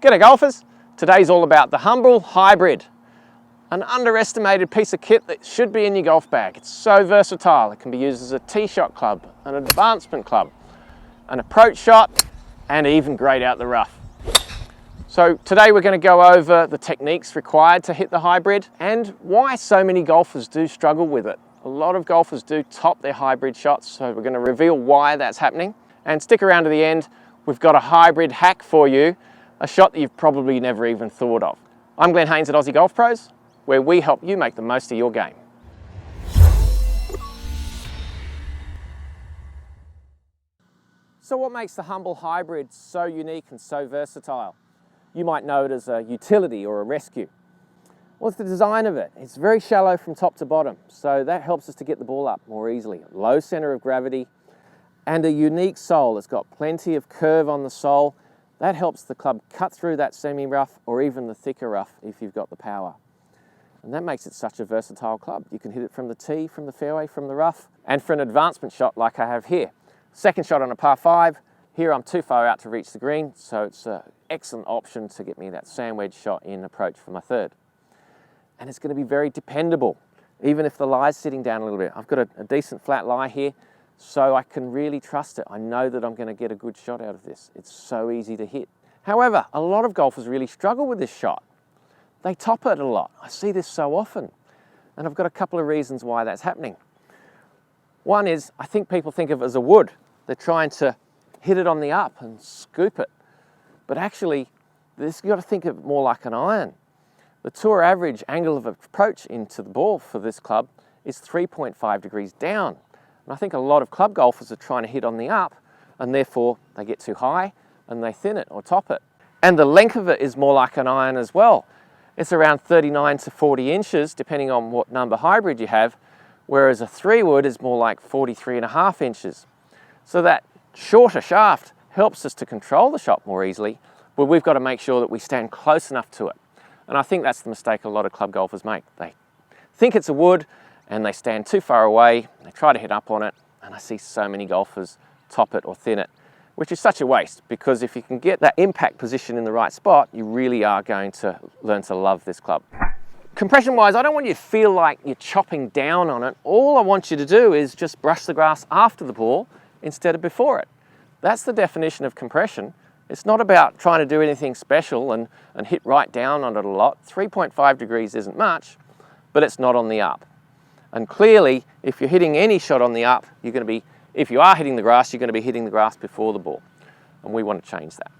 G'day golfers, today's all about the Humble Hybrid, an underestimated piece of kit that should be in your golf bag. It's so versatile. It can be used as a tee shot club, an advancement club, an approach shot, and even great out the rough. So today we're going to go over the techniques required to hit the hybrid and why so many golfers do struggle with it. A lot of golfers do top their hybrid shots, so we're going to reveal why that's happening. And stick around to the end, we've got a hybrid hack for you, a shot that you've probably never even thought of. I'm Glenn Haynes at Aussie Golf Pros, where we help you make the most of your game. So what makes the Humble Hybrid so unique and so versatile? You might know it as a utility or a rescue. Well, it's the design of it. It's very shallow from top to bottom, so that helps us to get the ball up more easily. Low center of gravity and a unique sole. It's got plenty of curve on the sole. That helps the club cut through that semi-rough or even the thicker rough if you've got the power. And that makes it such a versatile club. You can hit it from the tee, from the fairway, from the rough, and for an advancement shot like I have here. Second shot on a par 5. Here I'm too far out to reach the green, so it's an excellent option to get me that sand wedge shot in approach for my third. And it's going to be very dependable, even if the lie's sitting down a little bit. I've got a decent flat lie here, so I can really trust it. I know that I'm going to get a good shot out of this. It's so easy to hit. However, a lot of golfers really struggle with this shot. They top it a lot. I see this so often, and I've got a couple of reasons why that's happening. One is, I think people think of it as a wood. They're trying to hit it on the up and scoop it. But actually, you've got to think of it more like an iron. The tour average angle of approach into the ball for this club is 3.5 degrees down. And I think a lot of club golfers are trying to hit on the up, and therefore they get too high and they thin it or top it. And the length of it is more like an iron as well. It's around 39 to 40 inches, depending on what number hybrid you have, whereas a 3-wood is more like 43.5 inches. So that shorter shaft helps us to control the shot more easily, but we've got to make sure that we stand close enough to it. And I think that's the mistake a lot of club golfers make. They think it's a wood and they stand too far away, they try to hit up on it, and I see so many golfers top it or thin it, which is such a waste, because if you can get that impact position in the right spot, you really are going to learn to love this club. Compression-wise, I don't want you to feel like you're chopping down on it. All I want you to do is just brush the grass after the ball instead of before it. That's the definition of compression. It's not about trying to do anything special and hit right down on it a lot. 3.5 degrees isn't much, but it's not on the up. And clearly, if you're hitting any shot on the up, if you are hitting the grass, you're going to be hitting the grass before the ball. And we want to change that.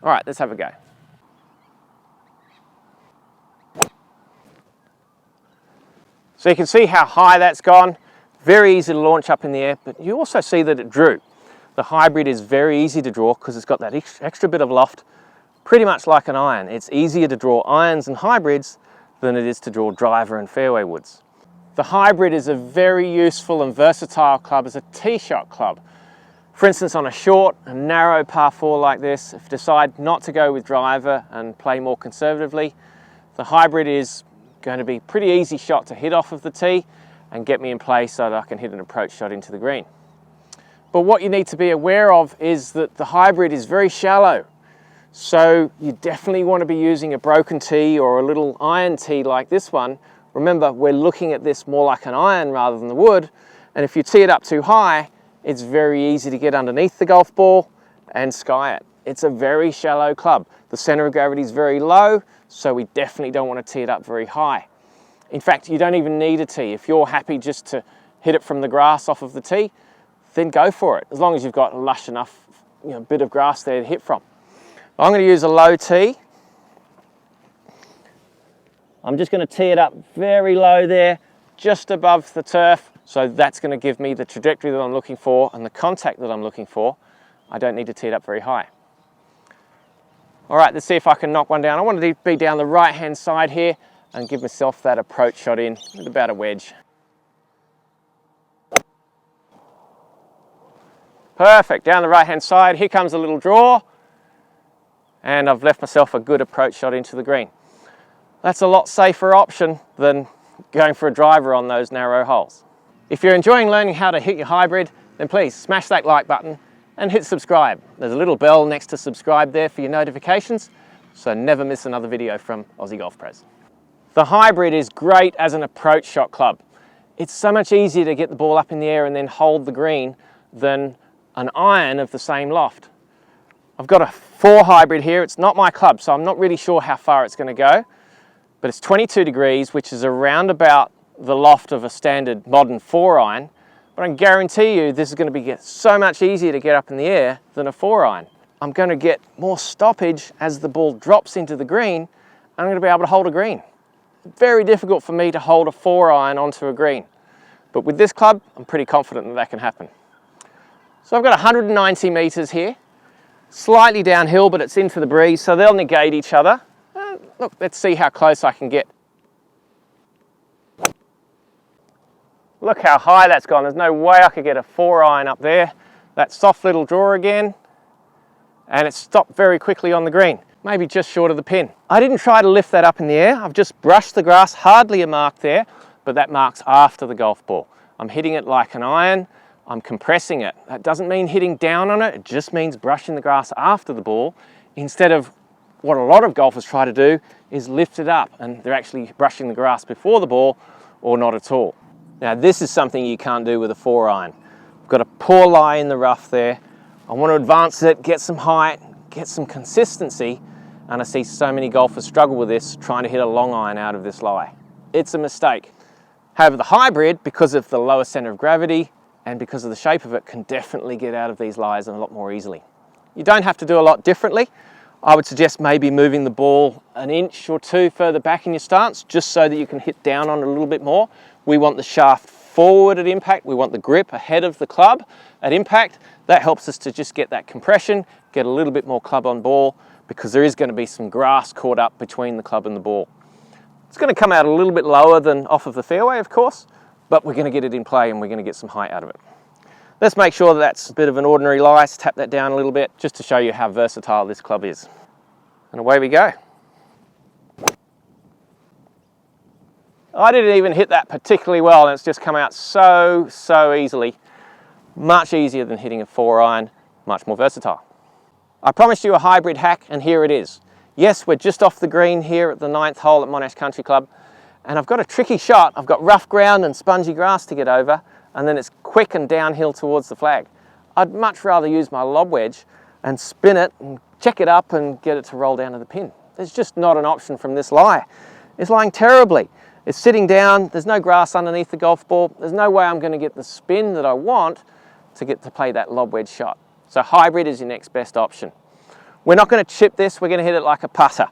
All right, let's have a go. So you can see how high that's gone. Very easy to launch up in the air, but you also see that it drew. The hybrid is very easy to draw because it's got that extra bit of loft, pretty much like an iron. It's easier to draw irons and hybrids than it is to draw driver and fairway woods. The hybrid is a very useful and versatile club as a tee shot club. For instance, on a short and narrow par 4 like this, if you decide not to go with driver and play more conservatively, the hybrid is going to be a pretty easy shot to hit off of the tee and get me in place so that I can hit an approach shot into the green. But what you need to be aware of is that the hybrid is very shallow. So you definitely want to be using a broken tee or a little iron tee like this one. Remember, we're looking at this more like an iron rather than the wood. And if you tee it up too high, it's very easy to get underneath the golf ball and sky it. It's a very shallow club. The center of gravity is very low, so we definitely don't want to tee it up very high. In fact, you don't even need a tee. If you're happy just to hit it from the grass off of the tee, then go for it, as long as you've got a lush enough bit of grass there to hit from. I'm going to use a low tee. I'm just going to tee it up very low there, just above the turf, so that's going to give me the trajectory that I'm looking for and the contact that I'm looking for. I don't need to tee it up very high. All right, let's see if I can knock one down. I want to be down the right-hand side here and give myself that approach shot in with about a wedge. Perfect, down the right-hand side. Here comes a little draw, and I've left myself a good approach shot into the green. That's a lot safer option than going for a driver on those narrow holes. If you're enjoying learning how to hit your hybrid, then please smash that like button and hit subscribe. There's a little bell next to subscribe there for your notifications, so never miss another video from Aussie Golf Pros. The Hybrid is great as an approach shot club. It's so much easier to get the ball up in the air and then hold the green than an iron of the same loft. I've got a 4 Hybrid here. It's not my club, so I'm not really sure how far it's going to go, but it's 22 degrees, which is around about the loft of a standard modern 4 iron, but I can guarantee you this is going to be so much easier to get up in the air than a 4 iron. I'm going to get more stoppage as the ball drops into the green, and I'm going to be able to hold a green. Very difficult for me to hold a 4 iron onto a green, but with this club I'm pretty confident that that can happen. So I've got 190 meters here, slightly downhill, but it's into the breeze, so they'll negate each other. Look, let's see how close I can get. Look how high that's gone. There's no way I could get a 4 iron up there. That soft little draw again, and it stopped very quickly on the green, maybe just short of the pin. I didn't try to lift that up in the air. I've just brushed the grass, hardly a mark there, but that mark's after the golf ball. I'm hitting it like an iron. I'm compressing it. That doesn't mean hitting down on it. It just means brushing the grass after the ball, instead of what a lot of golfers try to do is lift it up, and they're actually brushing the grass before the ball or not at all. Now this is something you can't do with a 4 iron. I've got a poor lie in the rough there. I want to advance it, get some height, get some consistency, and I see so many golfers struggle with this, trying to hit a long iron out of this lie. It's a mistake. However, the Hybrid, because of the lower center of gravity and because of the shape of it, can definitely get out of these lies a lot more easily. You don't have to do a lot differently. I would suggest maybe moving the ball an inch or 2 further back in your stance, just so that you can hit down on it a little bit more. We want the shaft forward at impact. We want the grip ahead of the club at impact. That helps us to just get that compression, get a little bit more club on ball, because there is going to be some grass caught up between the club and the ball. It's going to come out a little bit lower than off of the fairway, of course, but we're going to get it in play and we're going to get some height out of it. Let's make sure that that's a bit of an ordinary lie. Let's tap that down a little bit just to show you how versatile this club is. And away we go. I didn't even hit that particularly well, and it's just come out so easily. Much easier than hitting a 4 iron, much more versatile. I promised you a Hybrid hack, and here it is. Yes, we're just off the green here at the 9th hole at Monash Country Club, and I've got a tricky shot. I've got rough ground and spongy grass to get over, and then it's quick and downhill towards the flag. I'd much rather use my lob wedge and spin it and check it up and get it to roll down to the pin. There's just not an option from this lie. It's lying terribly. It's sitting down, there's no grass underneath the golf ball. There's no way I'm going to get the spin that I want to get to play that lob wedge shot. So Hybrid is your next best option. We're not going to chip this, we're going to hit it like a putter.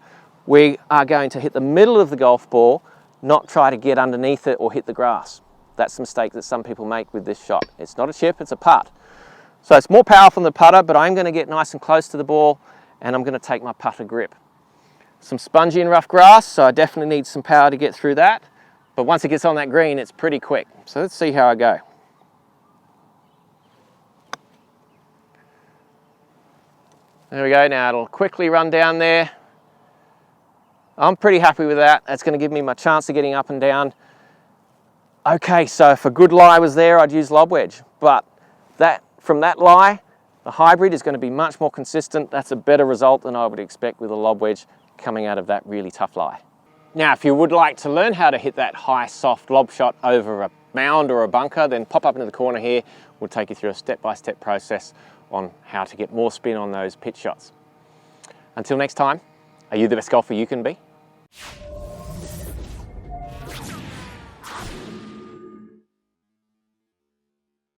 We are going to hit the middle of the golf ball, not try to get underneath it or hit the grass. That's the mistake that some people make with this shot. It's not a chip, it's a putt. So it's more powerful than the putter, but I'm going to get nice and close to the ball, and I'm going to take my putter grip. Some spongy and rough grass, so I definitely need some power to get through that. But once it gets on that green, it's pretty quick. So let's see how I go. There we go. Now it'll quickly run down there. I'm pretty happy with that. That's going to give me my chance of getting up and down. Okay, so if a good lie was there, I'd use lob wedge. But from that lie, the Hybrid is going to be much more consistent. That's a better result than I would expect with a lob wedge coming out of that really tough lie. Now, if you would like to learn how to hit that high, soft lob shot over a mound or a bunker, then pop up into the corner here. We'll take you through a step-by-step process on how to get more spin on those pitch shots. Until next time, are you the best golfer you can be?